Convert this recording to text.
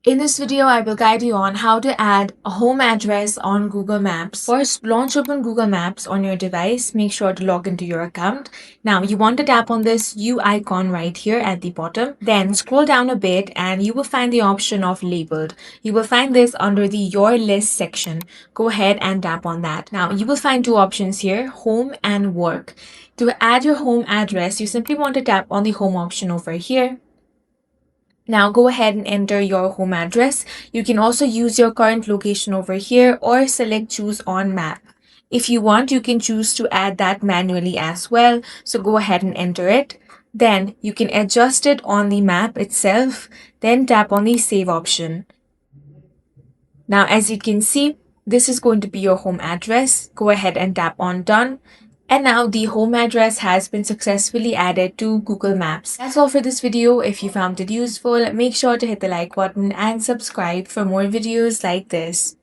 In this video, I will guide you on how to add a home address on Google Maps. First, launch open Google Maps on your device. Make sure to log into your account. Now, you want to tap on this U icon right here at the bottom. Then scroll down a bit and you will find the option of labeled. You will find this under the Your List section. Go ahead and tap on that. Now, you will find two options here, home and work. To add your home address, you simply want to tap on the home option over here. Now go ahead and enter your home address. You can also use your current location over here or select choose on map. If you want, you can choose to add that manually as well. So go ahead and enter it. Then you can adjust it on the map itself. Then tap on the save option. Now, as you can see, this is going to be your home address. Go ahead and tap on done. And now the home address has been successfully added to Google Maps. That's all for this video. If you found it useful, make sure to hit the like button and subscribe for more videos like this.